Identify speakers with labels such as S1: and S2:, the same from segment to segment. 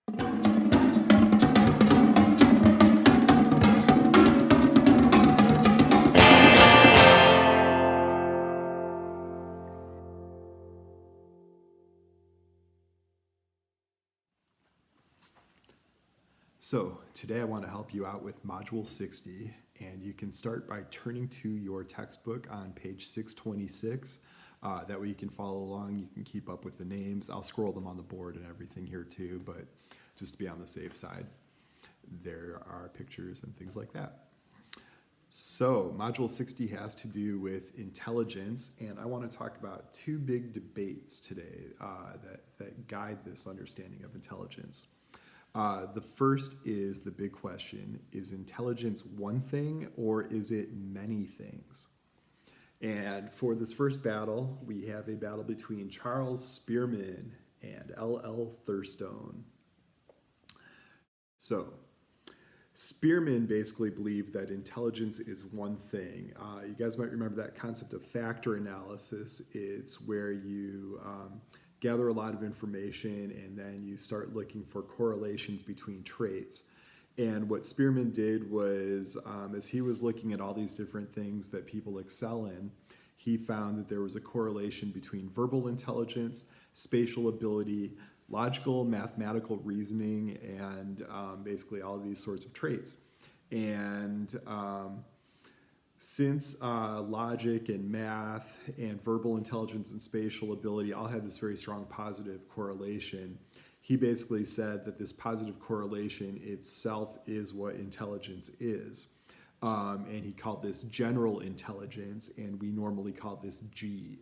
S1: So today I want to help you out with Module 60, and you can start by turning to your textbook on page 626. That way you can follow along, you can keep up with the names. I'll scroll them on the board and everything here too, but just to be on the safe side, there are pictures and things like that. So Module 60 has to do with intelligence, and I want to talk about two big debates today that guide this understanding of intelligence. The first is the big question: is intelligence one thing or is it many things? And for this first battle, we have a battle between Charles Spearman and L.L. Thurstone. So, Spearman basically believed that intelligence is one thing. You guys might remember that concept of factor analysis. It's where you gather a lot of information and then you start looking for correlations between traits. And what Spearman did was, as he was looking at all these different things that people excel in, he found that there was a correlation between verbal intelligence, spatial ability, logical, mathematical reasoning, and basically all of these sorts of traits. And since logic and math and verbal intelligence and spatial ability all had this very strong positive correlation, he basically said that this positive correlation itself is what intelligence is. And he called this general intelligence, and we normally call this G.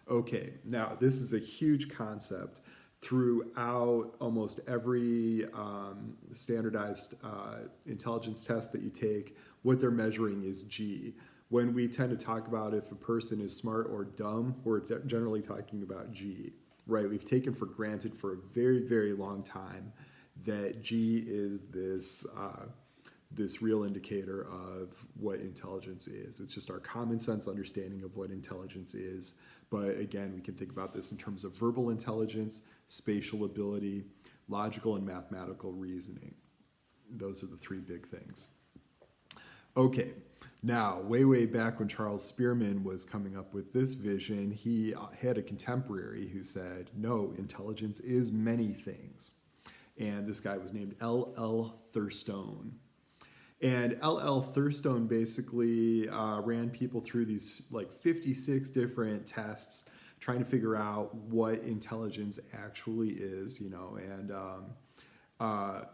S1: Okay, now this is a huge concept. Throughout almost every standardized intelligence test that you take, what they're measuring is G. When we tend to talk about if a person is smart or dumb, we're generally talking about G, right? We've taken for granted for a very, very long time that G is this real indicator of what intelligence is. It's just our common sense understanding of what intelligence is. But again, we can think about this in terms of verbal intelligence, spatial ability, logical and mathematical reasoning. Those are the three big things. Okay, now, way back when Charles Spearman was coming up with this vision, he had a contemporary who said, no, intelligence is many things. And this guy was named L.L. Thurstone. And L.L. Thurstone basically ran people through these like 56 different tests trying to figure out what intelligence actually is, and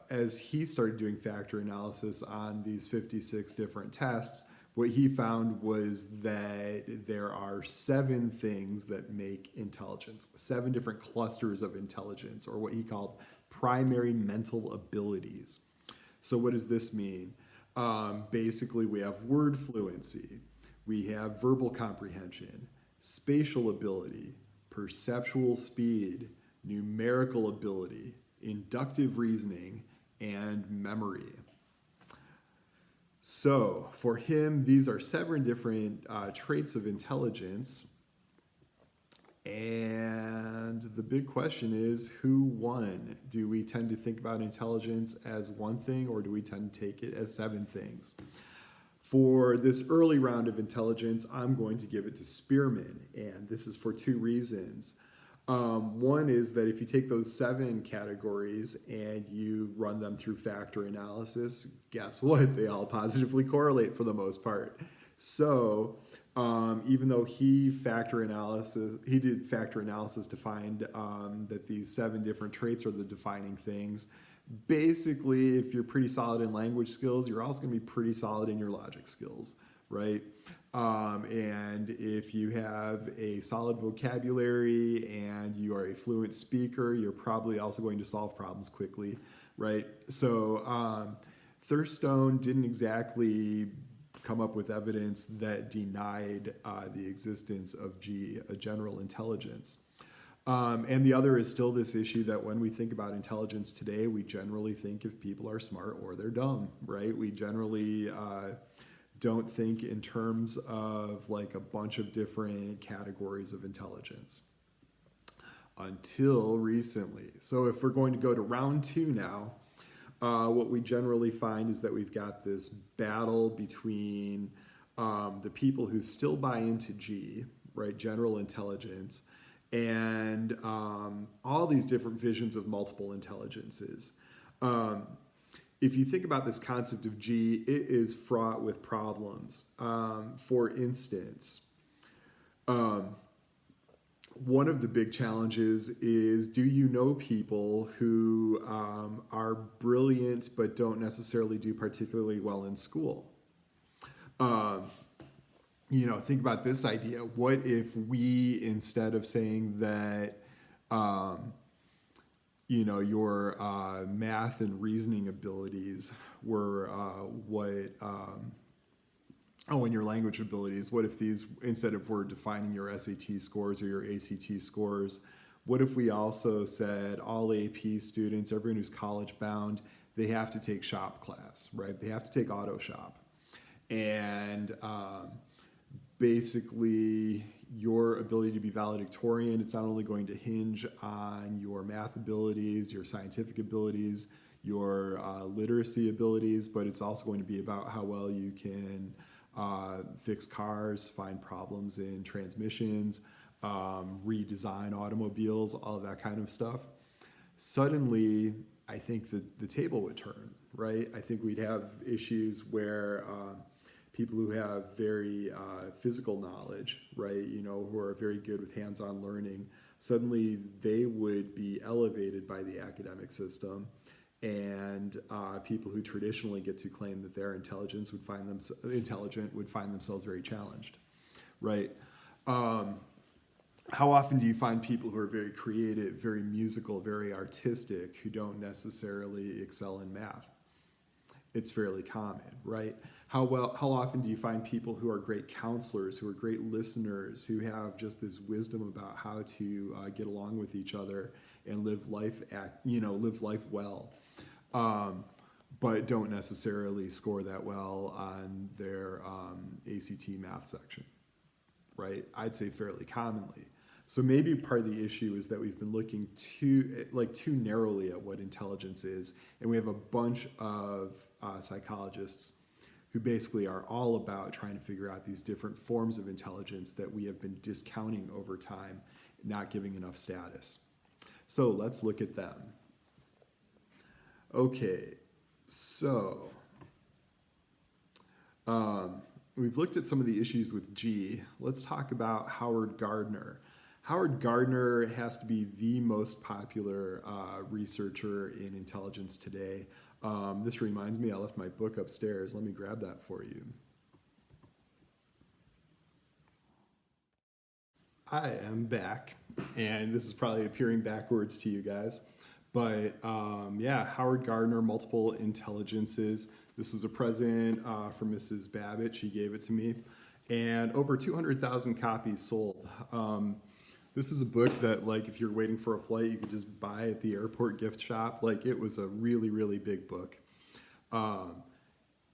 S1: as he started doing factor analysis on these 56 different tests, what he found was that there are 7 things that make intelligence, 7 different clusters of intelligence, or what he called primary mental abilities. So what does this mean? Basically, we have word fluency, we have verbal comprehension, spatial ability, perceptual speed, numerical ability, inductive reasoning, and memory. So for him, these are 7 different traits of intelligence. And the big question is, who won? Do we tend to think about intelligence as one thing, or do we tend to take it as 7 things? For this early round of intelligence, I'm going to give it to Spearman, and this is for 2 reasons. One is that if you take those 7 categories and you run them through factor analysis, guess what? They all positively correlate for the most part. So even though he did factor analysis to find that these 7 different traits are the defining things, basically, if you're pretty solid in language skills, you're also going to be pretty solid in your logic skills, right? And if you have a solid vocabulary and you are a fluent speaker, you're probably also going to solve problems quickly, right? So Thurstone didn't exactly come up with evidence that denied the existence of G, a general intelligence. And the other is still this issue that when we think about intelligence today, we generally think if people are smart or they're dumb, right? We generally don't think in terms of like a bunch of different categories of intelligence. until recently. So if we're going to go to round two now, what we generally find is that we've got this battle between the people who still buy into G, right, general intelligence, and all these different visions of multiple intelligences. If you think about this concept of G, it is fraught with problems. For instance, one of the big challenges is, do you know people who are brilliant but don't necessarily do particularly well in school? Think about this idea. What if we, instead of saying that, your math and reasoning abilities were and your language abilities, what if these, instead of we're defining your SAT scores or your ACT scores, what if we also said all AP students, everyone who's college bound, they have to take shop class, right? They have to take auto shop. And basically your ability to be valedictorian, it's not only going to hinge on your math abilities, your scientific abilities, your literacy abilities, but it's also going to be about how well you can fix cars, find problems in transmissions, redesign automobiles, all of that kind of stuff. Suddenly, I think that the table would turn, right? I think we'd have issues where people who have very physical knowledge, right, who are very good with hands-on learning, suddenly they would be elevated by the academic system, and people who traditionally get to claim that they're intelligent would find themselves very challenged, right? How often do you find people who are very creative, very musical, very artistic, who don't necessarily excel in math? It's fairly common, right? How often do you find people who are great counselors, who are great listeners, who have just this wisdom about how to get along with each other and live life well, but don't necessarily score that well on their ACT math section, right? I'd say fairly commonly. So maybe part of the issue is that we've been looking too narrowly at what intelligence is, and we have a bunch of psychologists who basically are all about trying to figure out these different forms of intelligence that we have been discounting over time, not giving enough status. So let's look at them. Okay, so we've looked at some of the issues with G. Let's talk about Howard Gardner. Howard Gardner has to be the most popular researcher in intelligence today. This reminds me, I left my book upstairs. Let me grab that for you. I am back, and this is probably appearing backwards to you guys. But Howard Gardner, Multiple Intelligences. This is a present from Mrs. Babbitt. She gave it to me. And over 200,000 copies sold. This is a book that, like, if you're waiting for a flight, you could just buy at the airport gift shop. Like, it was a really, really big book.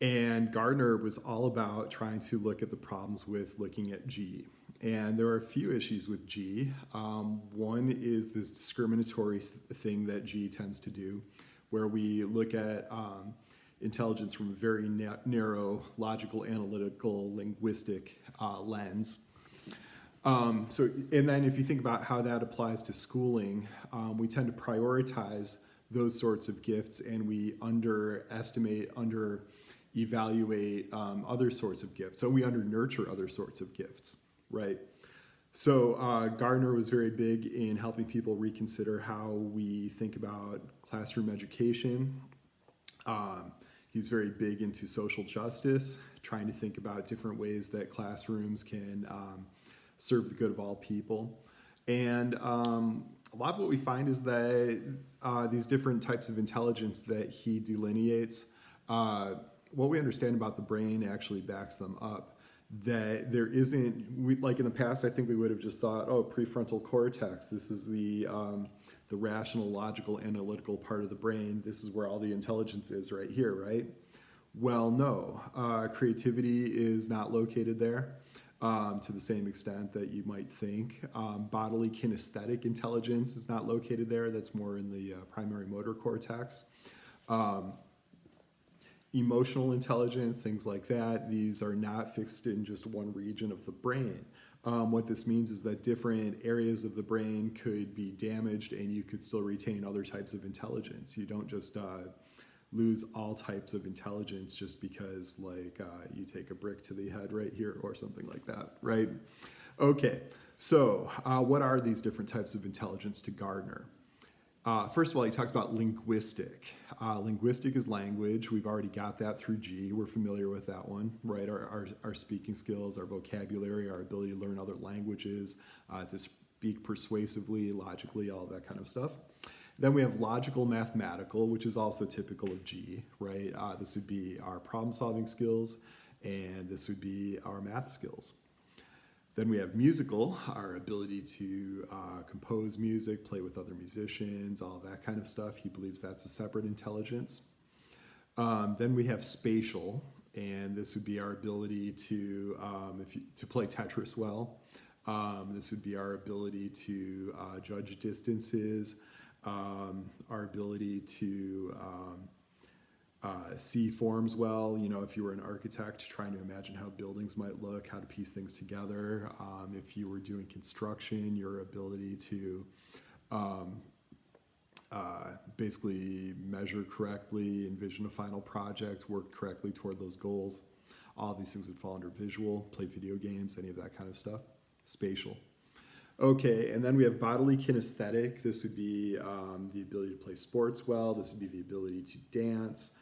S1: And Gardner was all about trying to look at the problems with looking at G. And there are a few issues with G. One is this discriminatory thing that G tends to do, where we look at intelligence from a very narrow, logical, analytical, linguistic lens. And then if you think about how that applies to schooling, we tend to prioritize those sorts of gifts, and we evaluate other sorts of gifts. So we under-nurture other sorts of gifts, right? So Gardner was very big in helping people reconsider how we think about classroom education. He's very big into social justice, trying to think about different ways that classrooms can serve the good of all people. And a lot of what we find is that these different types of intelligence that he delineates, what we understand about the brain actually backs them up. That there isn't, like in the past, I think we would have just thought, prefrontal cortex, this is the rational, logical, analytical part of the brain. This is where all the intelligence is right here, right? Well, no, creativity is not located there. to the same extent that you might think. Bodily kinesthetic intelligence is not located there. That's more in the primary motor cortex. Emotional intelligence, things like that, these are not fixed in just one region of the brain. What this means is that different areas of the brain could be damaged and you could still retain other types of intelligence. You don't just lose all types of intelligence just because you take a brick to the head right here or something like that, right? Okay, so what are these different types of intelligence to Gardner? First of all, he talks about linguistic. Linguistic is language. We've already got that through G. We're familiar with that one, right? Our speaking skills, our vocabulary, our ability to learn other languages, to speak persuasively, logically, all that kind of stuff. Then we have logical mathematical, which is also typical of G, right? This would be our problem-solving skills, and this would be our math skills. Then we have musical, our ability to compose music, play with other musicians, all that kind of stuff. He believes that's a separate intelligence. Then we have spatial, and this would be our ability to play Tetris well. This would be our ability to judge distances, our ability to see forms well. You know, if you were an architect trying to imagine how buildings might look, how to piece things together. If you were doing construction, your ability to basically measure correctly, envision a final project, work correctly toward those goals. All of these things would fall under visual, play video games, any of that kind of stuff. Spatial. Okay, and then we have bodily kinesthetic. This would be the ability to play sports well. This would be the ability to dance.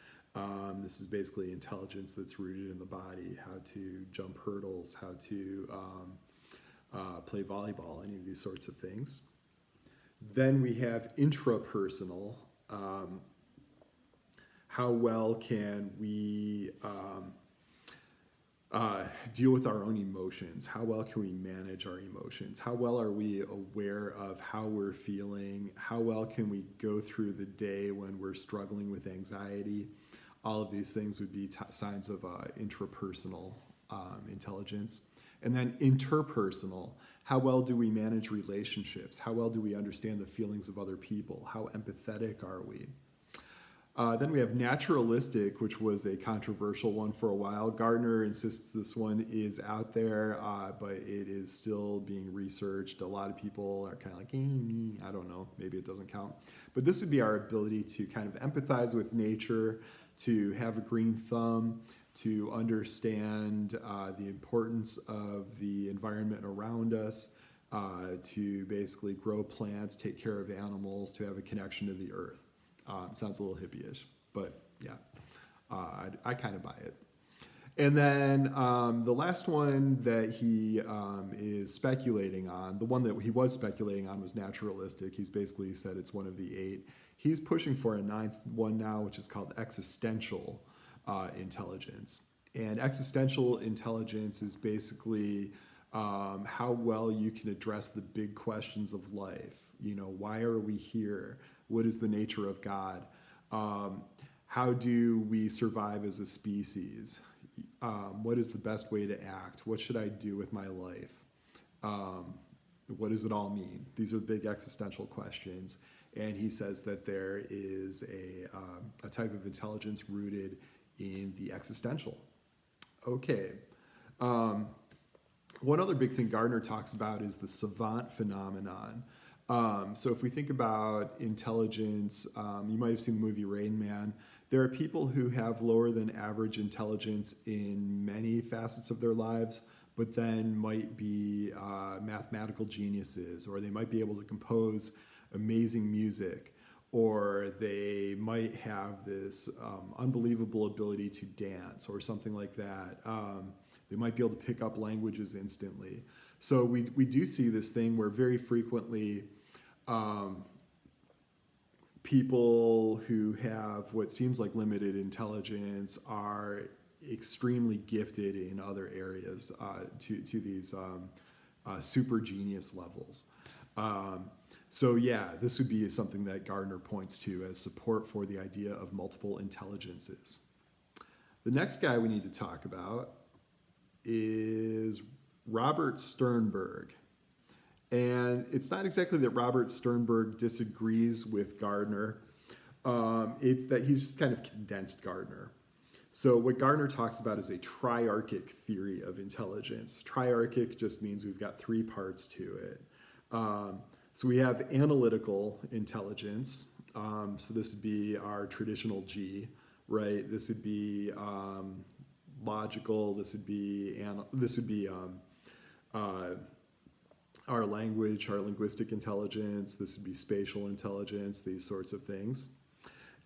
S1: This is basically intelligence that's rooted in the body, how to jump hurdles, how to play volleyball, any of these sorts of things. Then we have intrapersonal. How well can we deal with our own emotions? How well can we manage our emotions? How well are we aware of how we're feeling? How well can we go through the day when we're struggling with anxiety? All of these things would be signs of intrapersonal intelligence. And then interpersonal. How well do we manage relationships? How well do we understand the feelings of other people? How empathetic are we? Then we have naturalistic, which was a controversial one for a while. Gardner insists this one is out there, but it is still being researched. A lot of people are kind of like, I don't know, maybe it doesn't count. But this would be our ability to kind of empathize with nature, to have a green thumb, to understand the importance of the environment around us, to basically grow plants, take care of animals, to have a connection to the earth. Sounds a little hippie-ish, but yeah, I kind of buy it. And then the last one that he is speculating on, the one that he was speculating on was naturalistic. He's basically said it's one of the 8. He's pushing for a 9th one now, which is called existential intelligence. And existential intelligence is basically how well you can address the big questions of life. You know, why are we here? What is the nature of God? How do we survive as a species? What is the best way to act? What should I do with my life? What does it all mean? These are the big existential questions. And he says that there is a type of intelligence rooted in the existential. Okay. One other big thing Gardner talks about is the savant phenomenon. So if we think about intelligence, you might have seen the movie Rain Man. There are people who have lower than average intelligence in many facets of their lives, but then might be mathematical geniuses, or they might be able to compose amazing music, or they might have this unbelievable ability to dance or something like that. They might be able to pick up languages instantly. So we do see this thing where very frequently people who have what seems like limited intelligence are extremely gifted in other areas to these super genius levels. So yeah, this would be something that Gardner points to as support for the idea of multiple intelligences. The next guy we need to talk about is Robert Sternberg. And it's not exactly that Robert Sternberg disagrees with Gardner. It's that he's just kind of condensed Gardner. So what Gardner talks about is a triarchic theory of intelligence. Triarchic just means we've got three parts to it. So we have analytical intelligence. So this would be our traditional G, right? This would be logical. This would be our language, our linguistic intelligence. This would be spatial intelligence. These sorts of things.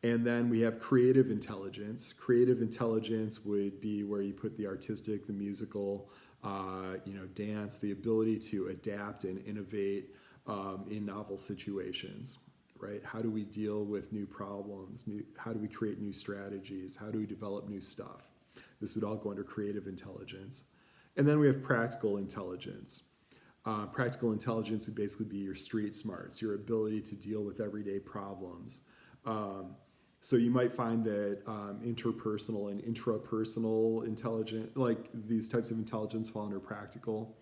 S1: And then we have creative intelligence. Creative intelligence would be where you put the artistic, the musical, dance, the ability to adapt and innovate in novel situations, right? How do we deal with new problems? How do we create new strategies? How do we develop new stuff? This would all go under creative intelligence. And then we have practical intelligence. Practical intelligence would basically be your street smarts, your ability to deal with everyday problems. So you might find that interpersonal and intrapersonal intelligence, like these types of intelligence, fall under practical.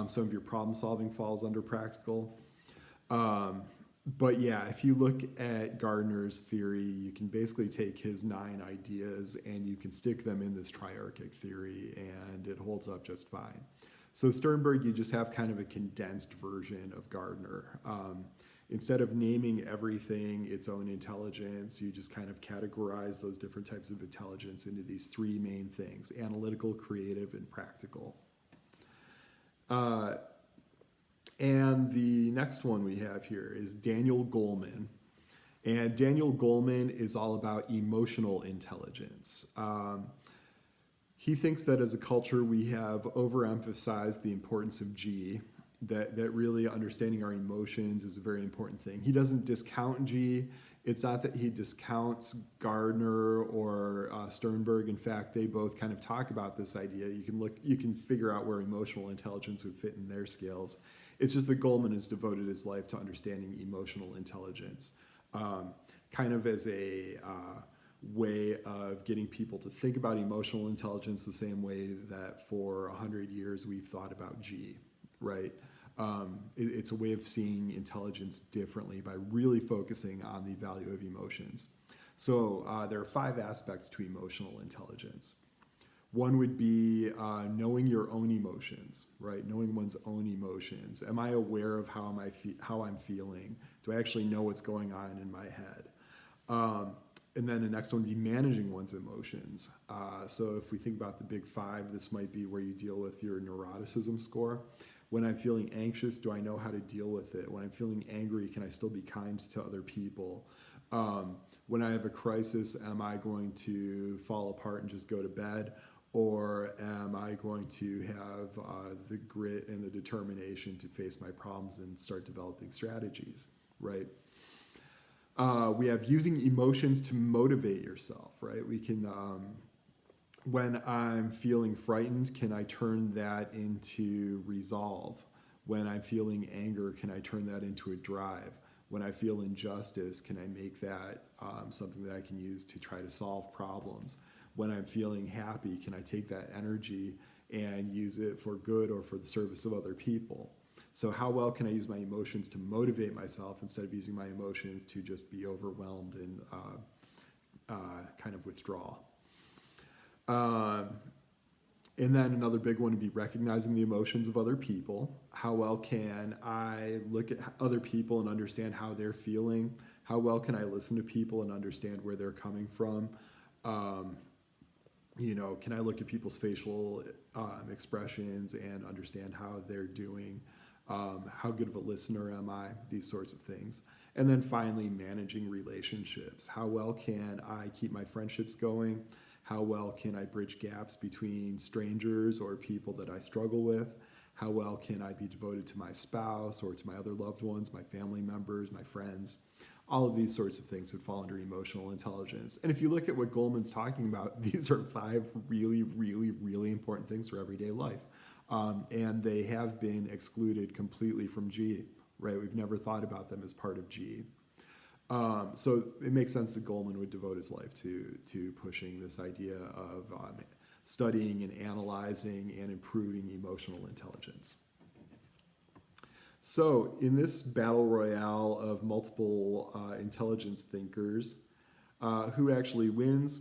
S1: Some of your problem solving falls under practical. But yeah, if you look at Gardner's theory, you can basically take his 9 ideas and you can stick them in this triarchic theory and it holds up just fine. So Sternberg, you just have kind of a condensed version of Gardner. Instead of naming everything its own intelligence, you just kind of categorize those different types of intelligence into these 3 main things: analytical, creative, and practical. And the next one we have here is Daniel Goleman. And Daniel Goleman is all about emotional intelligence. He thinks that as a culture, we have overemphasized the importance of G, that really understanding our emotions is a very important thing. He doesn't discount G. It's not that he discounts Gardner or Sternberg. In fact, they both kind of talk about this idea. You can figure out where emotional intelligence would fit in their scales. It's just that Goleman has devoted his life to understanding emotional intelligence, kind of as a way of getting people to think about emotional intelligence the same way that for 100 years we've thought about G, right? It's a way of seeing intelligence differently by really focusing on the value of emotions. So there are 5 aspects to emotional intelligence. One would be knowing your own emotions, right? Knowing one's own emotions. Am I aware of how I'm feeling? Do I actually know what's going on in my head? And then the next one would be managing one's emotions. So if we think about the big 5, this might be where you deal with your neuroticism score. When I'm feeling anxious, do I know how to deal with it? When I'm feeling angry, can I still be kind to other people? When I have a crisis, am I going to fall apart and just go to bed? Or am I going to have the grit and the determination to face my problems and start developing strategies, right? We have using emotions to motivate yourself, right? We can, when I'm feeling frightened, can I turn that into resolve? When I'm feeling anger, can I turn that into a drive? When I feel injustice, can I make that something that I can use to try to solve problems? When I'm feeling happy, can I take that energy and use it for good or for the service of other people? So how well can I use my emotions to motivate myself instead of using my emotions to just be overwhelmed and kind of withdraw? And then another big one would be recognizing the emotions of other people. How well can I look at other people and understand how they're feeling? How well can I listen to people and understand where they're coming from? Can I look at people's facial expressions and understand how they're doing? How good of a listener am I? These sorts of things. And then finally, managing relationships. How well can I keep my friendships going? How well can I bridge gaps between strangers or people that I struggle with? How well can I be devoted to my spouse or to my other loved ones, my family members, my friends? All of these sorts of things would fall under emotional intelligence. And if you look at what Goleman's talking about, these are 5 really, really, really important things for everyday life. And they have been excluded completely from G, right? We've never thought about them as part of G. So it makes sense that Goleman would devote his life to pushing this idea of studying and analyzing and improving emotional intelligence. So in this battle royale of multiple intelligence thinkers, who actually wins?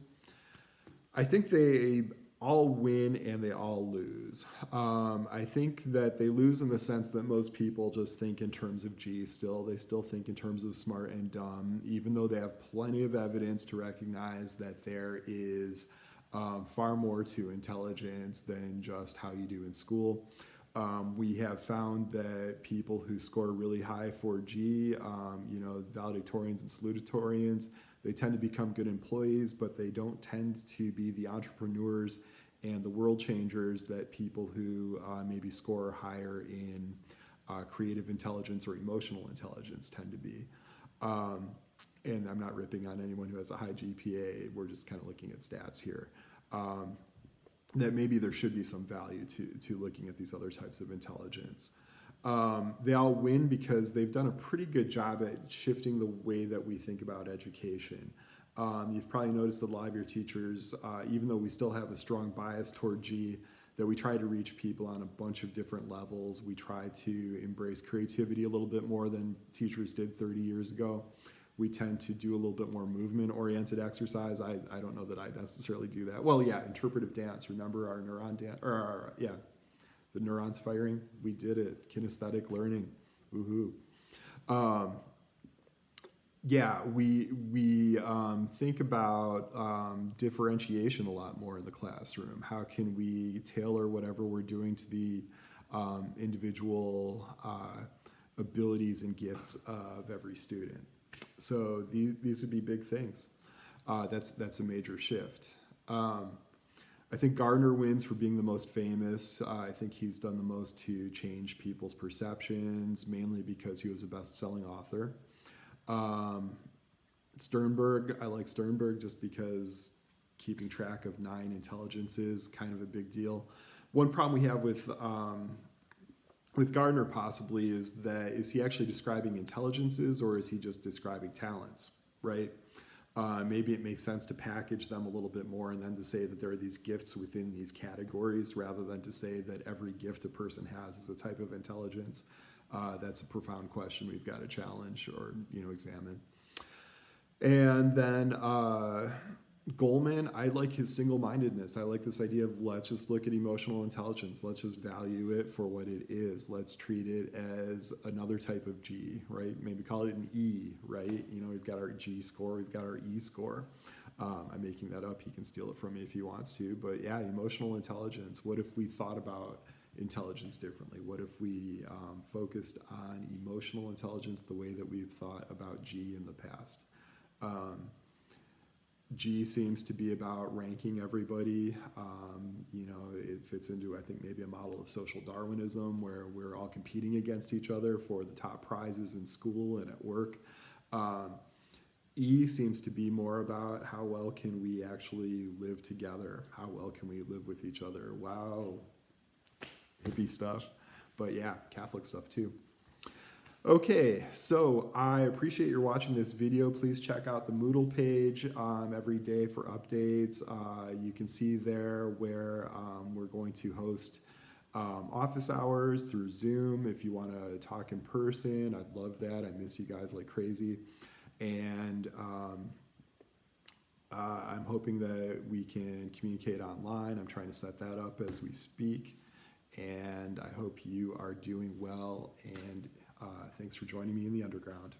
S1: I think they all win and they all lose. I think that they lose in the sense that most people just think in terms of G still. They still think in terms of smart and dumb, even though they have plenty of evidence to recognize that there is far more to intelligence than just how you do in school. We have found that people who score really high for G, valedictorians and salutatorians, they tend to become good employees, but they don't tend to be the entrepreneurs and the world changers that people who maybe score higher in creative intelligence or emotional intelligence tend to be. And I'm not ripping on anyone who has a high GPA. We're just kind of looking at stats here. That maybe there should be some value to looking at these other types of intelligence. They all win because they've done a pretty good job at shifting the way that we think about education. You've probably noticed that a lot of your teachers, even though we still have a strong bias toward G, that we try to reach people on a bunch of different levels. We try to embrace creativity a little bit more than teachers did 30 years ago. We tend to do a little bit more movement-oriented exercise. I don't know that I necessarily do that. Well, yeah, interpretive dance. Remember our neuron dance? The neurons firing. We did it. Kinesthetic learning. Woohoo. We think about differentiation a lot more in the classroom. How can we tailor whatever we're doing to the individual abilities and gifts of every student? So these would be big things. That's a major shift. I think Gardner wins for being the most famous. I think he's done the most to change people's perceptions, mainly because he was a best-selling author. Sternberg, I like Sternberg just because keeping track of 9 intelligences is kind of a big deal. One problem we have with Gardner possibly is he actually describing intelligences or is he just describing talents, right? Maybe it makes sense to package them a little bit more and then to say that there are these gifts within these categories rather than to say that every gift a person has is a type of intelligence. That's a profound question we've got to challenge or examine. And then Goleman, I like his single-mindedness. I like this idea of let's just look at emotional intelligence. Let's just value it for what it is. Let's treat it as another type of G, right? Maybe call it an E, right? We've got our G score, we've got our E score. I'm making that up. He can steal it from me if he wants to. But yeah, emotional intelligence. What if we thought about intelligence differently? What if we focused on emotional intelligence the way that we've thought about G in the past? G seems to be about ranking everybody. It fits into, I think, maybe a model of social Darwinism where we're all competing against each other for the top prizes in school and at work. E seems to be more about how well can we actually live together? How well can we live with each other? Wow, hippie stuff. But yeah, Catholic stuff too. Okay, so I appreciate your watching this video. Please check out the Moodle page every day for updates. You can see there where we're going to host office hours through Zoom. If you want to talk in person, I'd love that. I miss you guys like crazy. And I'm hoping that we can communicate online. I'm trying to set that up as we speak. And I hope you are doing well. And thanks for joining me in the underground.